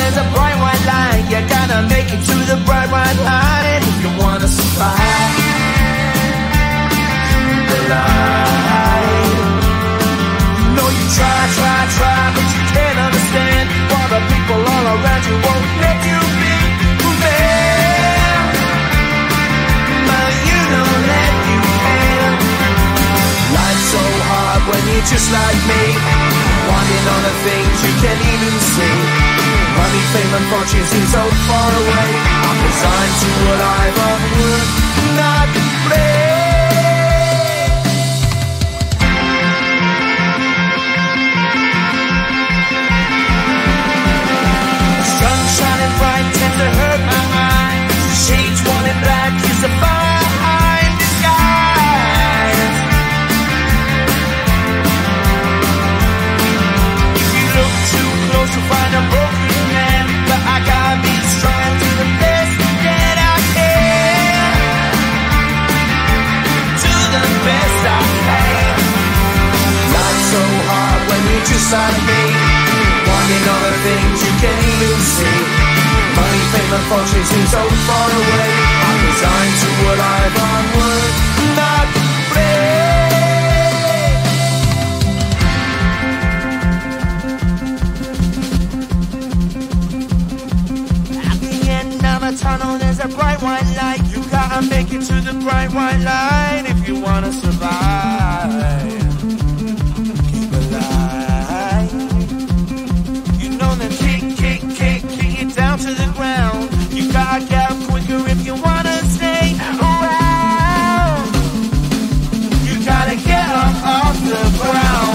there's a bright white line. You gotta make it to the bright white line if you wanna survive the line. No, you try, but you can't understand why the people all around you won't let you be man. But you know that you can. Life's so hard when you're just like me, wanting all the things you can't even see. Money, fame and fortune seem so far away. I'm resigned to what I've would not play. Sun shining bright tends to hurt my eyes. Shades worn in black is a fine disguise. If you look too close you'll find a broken man, but I gotta be strong to the best that I can. To the best I can. Life's so hard when you're just like me, wanting all the things you can't even see. Money, fame and fortune seem so far away. I'm resigned to what I've would not play. At the end of a tunnel there's a bright white light. You gotta make it to the bright white light if you wanna survive. Keep alive. You know that kick it down to the ground. You gotta get up quicker if you wanna stay around. You gotta get up off the ground.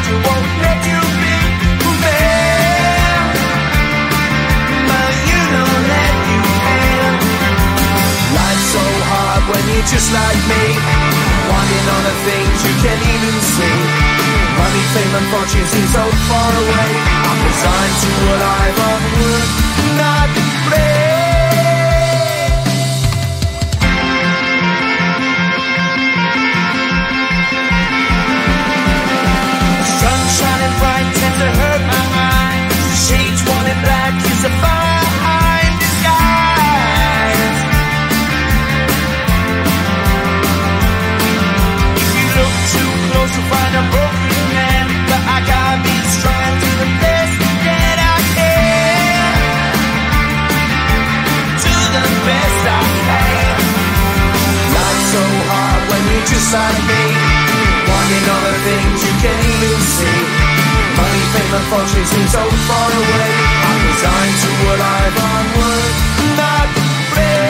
around you won't let you be man. But you know that you can. Life's so hard when you're just like me, wanting all the things you can't even see. Money, fame and fortune seem so far away. I'm resigned to what I've would not play. Sun shining bright tends to hurt my eyes. Shades worn in black is a fine disguise. If you look too close you'll find a broken man, but I gotta be strong to the best that I can. Do the best I can. Life's so hard when you're just like me, wanting all the things you can't even see. Money, fame and fortune seem so far away. I'm resigned to what I've would not break.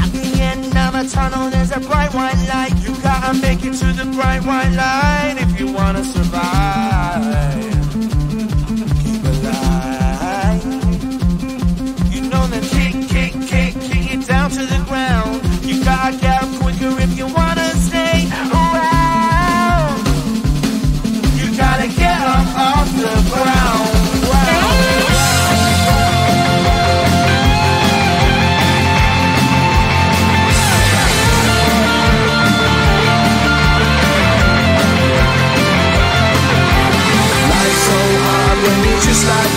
At the end of a tunnel there's a bright white light. You gotta make it to the bright white light if you wanna survive. Keep alive. You know the kick it down to the ground. You gotta get up quicker if you wanna stay around. You gotta get up off the ground. Life's so hard when you're just like